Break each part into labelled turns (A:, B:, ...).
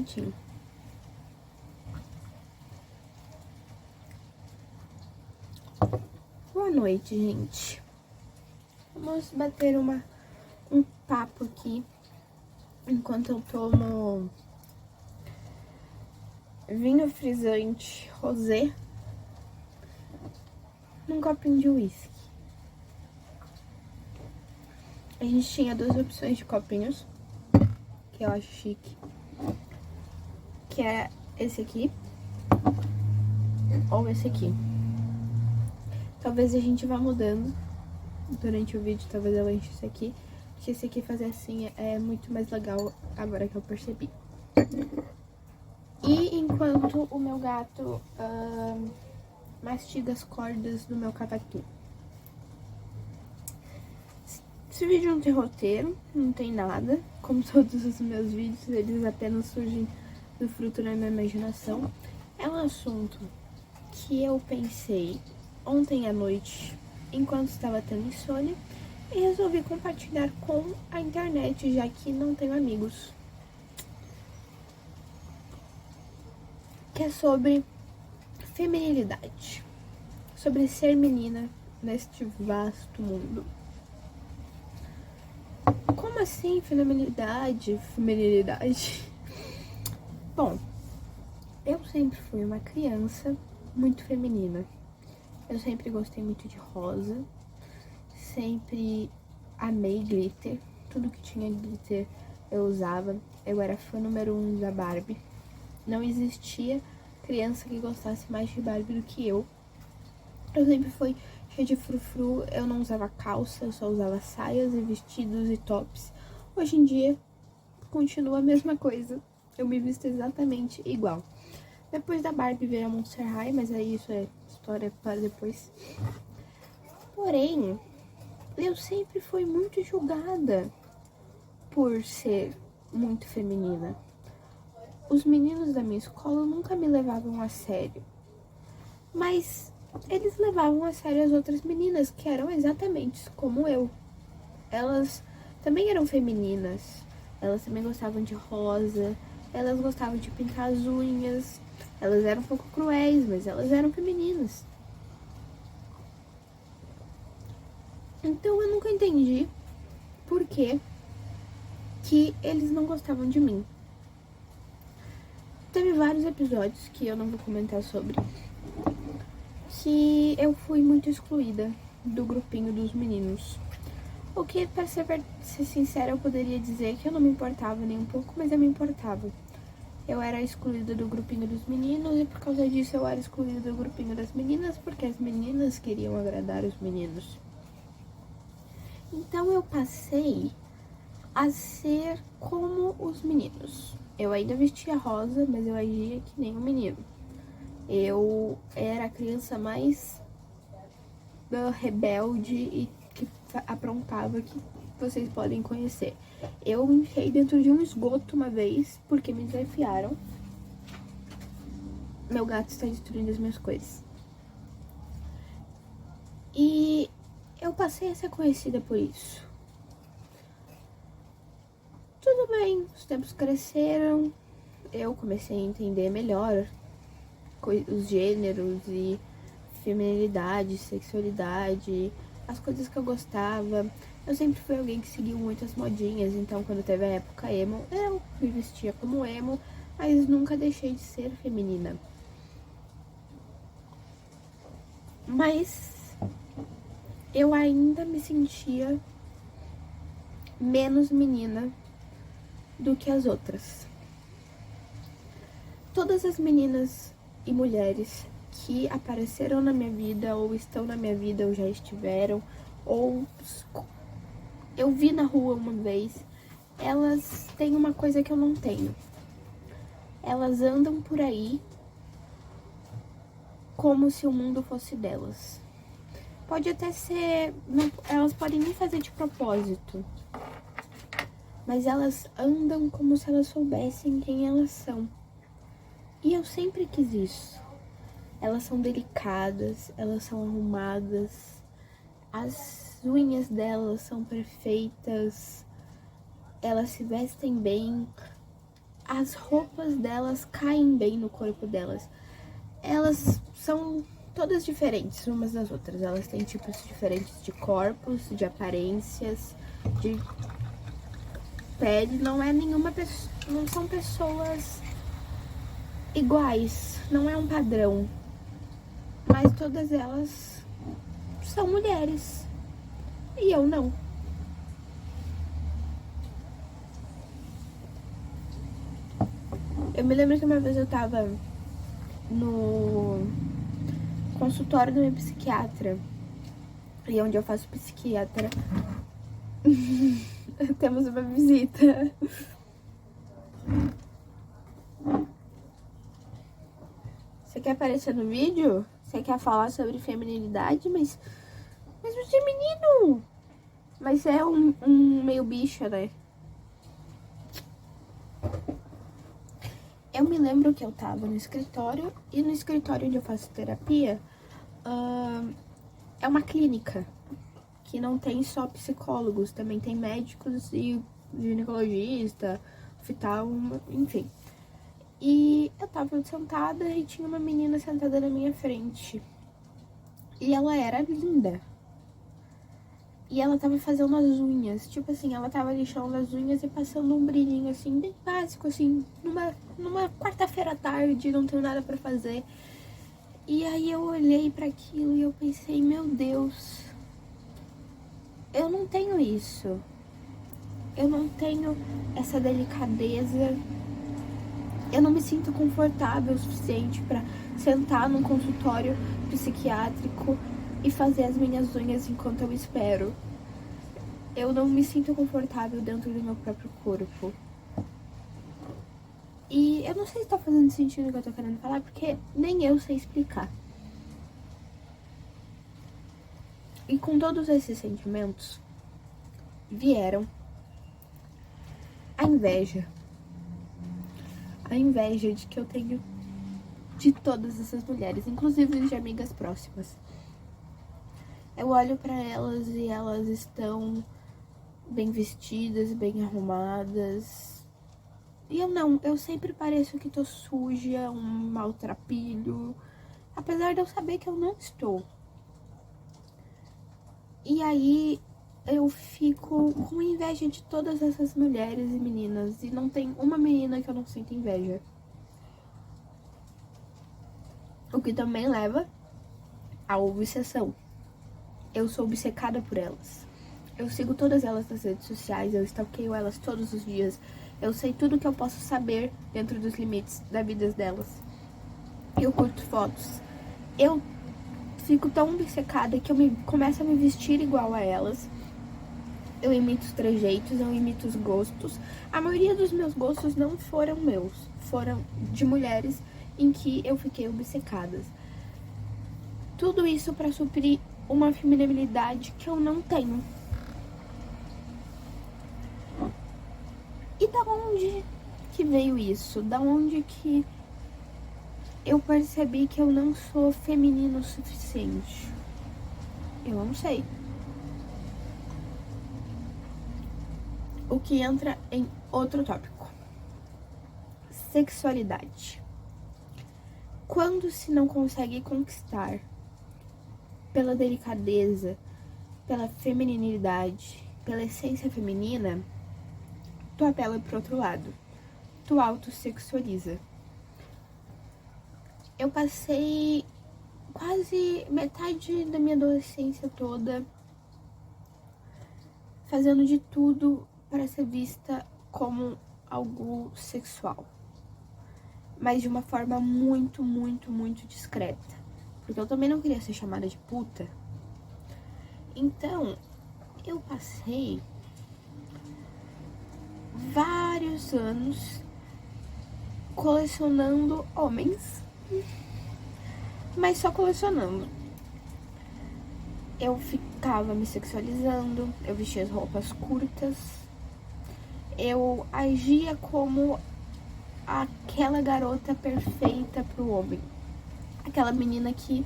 A: Tchim. Boa noite, gente. Vamos bater um papo aqui enquanto eu tomo vinho frisante rosé num copinho de uísque. A gente tinha duas opções de copinhos, que eu acho chique, que é esse aqui ou esse aqui. Talvez a gente vá mudando durante o vídeo, talvez eu enche esse aqui, porque esse aqui fazer assim é muito mais legal agora que eu percebi. E enquanto o meu gato mastiga as cordas do meu cavaquinho. Esse vídeo não tem roteiro, não tem nada, como todos os meus vídeos, eles apenas surgem do fruto da minha imaginação. É um assunto que eu pensei ontem à noite, enquanto estava tendo insônia, e resolvi compartilhar com a internet, já que não tenho amigos. Que é sobre feminilidade, sobre ser menina neste vasto mundo. Como assim feminilidade? Bom, eu sempre fui uma criança muito feminina. Eu sempre gostei muito de rosa, sempre amei glitter, tudo que tinha glitter eu usava. Eu era fã número 1 da Barbie. Não existia criança que gostasse mais de Barbie do que eu. Eu sempre fui cheia de frufru, eu não usava calça, eu só usava saias e vestidos e tops. Hoje em dia, continua a mesma coisa. Eu me visto exatamente igual. Depois da Barbie veio a Monster High, mas aí isso é história para depois. Porém, eu sempre fui muito julgada por ser muito feminina. Os meninos da minha escola nunca me levavam a sério. Mas eles levavam a sério as outras meninas, que eram exatamente como eu. Elas também eram femininas. Elas também gostavam de rosa. Elas gostavam de pintar as unhas. Elas eram um pouco cruéis, mas elas eram femininas. Então eu nunca entendi por que eles não gostavam de mim. Teve vários episódios que eu não vou comentar sobre, que eu fui muito excluída do grupinho dos meninos. O que, para ser sincera, eu poderia dizer que eu não me importava nem um pouco, mas eu me importava. Eu era excluída do grupinho dos meninos e por causa disso eu era excluída do grupinho das meninas, porque as meninas queriam agradar os meninos. Então eu passei a ser como os meninos. Eu ainda vestia rosa, mas eu agia que nem um menino. Eu era a criança mais rebelde e que aprontava que vocês podem conhecer. Eu me enfiei dentro de um esgoto uma vez porque me desafiaram. Meu gato está destruindo as minhas coisas. E eu passei a ser conhecida por isso. Tudo bem, os tempos cresceram, eu comecei a entender melhor os gêneros e feminilidade, sexualidade, as coisas que eu gostava. Eu sempre fui alguém que seguiu muitas modinhas, então quando teve a época emo, eu me vestia como emo, mas nunca deixei de ser feminina. Mas eu ainda me sentia menos menina do que as outras. Todas as meninas e mulheres que apareceram na minha vida, ou estão na minha vida, ou já estiveram, ou eu vi na rua uma vez, elas têm uma coisa que eu não tenho. elas andam por aí como se o mundo fosse delas. Pode até ser, não, elas podem nem fazer de propósito, mas elas andam como se elas soubessem quem elas são. E eu sempre quis isso. Elas são delicadas, elas são arrumadas, as unhas delas são perfeitas, elas se vestem bem, as roupas delas caem bem no corpo delas. Elas são todas diferentes umas das outras. Elas têm tipos diferentes de corpos, de aparências, de pele. Não é nenhuma pessoa, não são pessoas iguais, não é um padrão. Mas todas elas são mulheres. E eu não. Eu me lembro que uma vez eu tava no consultório do meu psiquiatra, e onde eu faço psiquiatra. Temos uma visita. Você quer aparecer no vídeo? Você quer falar sobre feminilidade? Mas você é menino! Mas você é um meio bicha, né? Eu me lembro que eu tava no escritório, e no escritório onde eu faço terapia, é uma clínica que não tem só psicólogos, também tem médicos e ginecologista, oftalmo, enfim. E eu tava sentada e tinha uma menina sentada na minha frente. E ela era linda. E ela tava fazendo as unhas, tipo assim, ela tava lixando as unhas e passando um brilhinho assim, bem básico, assim, numa quarta-feira à tarde, não tenho nada pra fazer. E aí eu olhei pra aquilo e eu pensei, meu Deus, eu não tenho isso. Eu não tenho essa delicadeza. Eu não me sinto confortável o suficiente pra sentar num consultório psiquiátrico e fazer as minhas unhas enquanto eu espero. Eu não me sinto confortável dentro do meu próprio corpo. E eu não sei se tá fazendo sentido o que eu tô querendo falar, porque nem eu sei explicar. E com todos esses sentimentos vieram a inveja. A inveja de que eu tenho de todas essas mulheres, inclusive de amigas próximas. Eu olho pra elas e elas estão bem vestidas, bem arrumadas. E eu não, eu sempre pareço que tô suja, um maltrapilho, apesar de eu saber que eu não estou. E aí eu fico com inveja de todas essas mulheres e meninas, e não tem uma menina que eu não sinto inveja. O que também leva à obsessão. Eu sou obcecada por elas. Eu sigo todas elas nas redes sociais, eu stalkeio elas todos os dias. Eu sei tudo que eu posso saber dentro dos limites da vida delas. Eu curto fotos. Eu fico tão obcecada que eu começo a me vestir igual a elas. Eu imito os trejeitos, eu imito os gostos. A maioria dos meus gostos não foram meus, foram de mulheres em que eu fiquei obcecada. Tudo isso pra suprir uma feminilidade que eu não tenho. E da onde que veio isso? Da onde que eu percebi que eu não sou feminino o suficiente? Eu não sei. O que entra em outro tópico. Sexualidade. Quando se não consegue conquistar pela delicadeza, pela feminilidade, pela essência feminina, tu apela pro outro lado. Tu autossexualiza. Eu passei quase metade da minha adolescência toda fazendo de tudo para ser vista como algo sexual, mas de uma forma muito, muito, muito discreta, porque eu também não queria ser chamada de puta. Então, eu passei vários anos colecionando homens, mas só colecionando. Eu ficava me sexualizando, eu vestia as roupas curtas, eu agia como aquela garota perfeita pro homem. Aquela menina que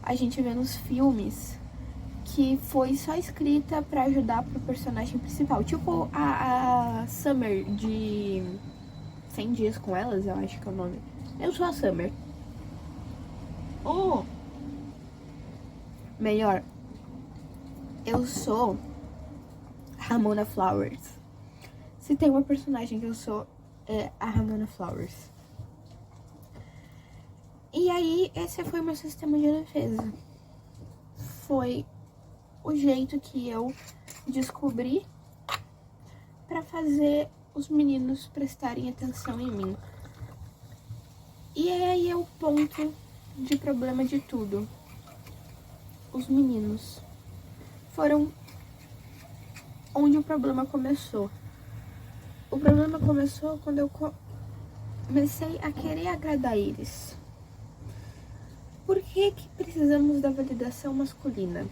A: a gente vê nos filmes, que foi só escrita pra ajudar pro personagem principal. Tipo a Summer de 100 Dias com Elas, eu acho que é o nome. Eu sou a Summer. Ou, melhor, eu sou Ramona Flowers. Se tem uma personagem que eu sou, é a Ramona Flowers. E aí, esse foi o meu sistema de defesa. Foi o jeito que eu descobri pra fazer os meninos prestarem atenção em mim. E aí é o ponto de problema de tudo. Os meninos foram onde o problema começou. O problema começou quando eu comecei a querer agradar eles. Por que precisamos da validação masculina?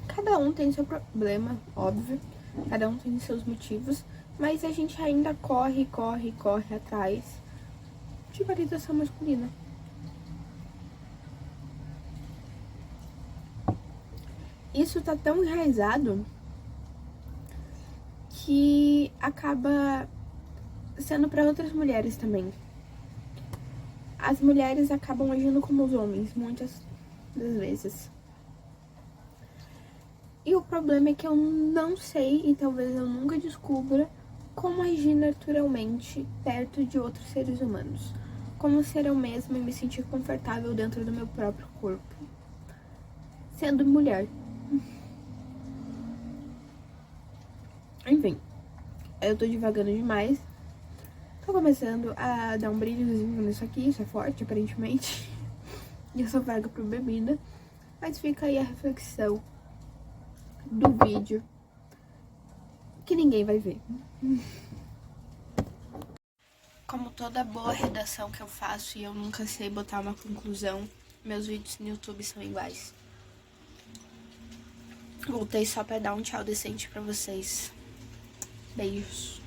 A: Cada um tem seu problema, óbvio. Cada um tem seus motivos. Mas a gente ainda corre atrás de validação masculina. Isso tá tão enraizado que acaba sendo para outras mulheres também. As mulheres acabam agindo como os homens, muitas das vezes. E o problema é que eu não sei, e talvez eu nunca descubra, como agir naturalmente perto de outros seres humanos. Como ser eu mesma e me sentir confortável dentro do meu próprio corpo. Sendo mulher. Enfim, eu tô divagando demais. Tô começando a dar um brilhozinho nisso aqui, isso é forte, aparentemente. E eu sou vaga por bebida. Mas fica aí a reflexão do vídeo, que ninguém vai ver. Como toda boa redação que eu faço e eu nunca sei botar uma conclusão, meus vídeos no YouTube são iguais. Voltei só pra dar um tchau decente pra vocês. Beijos.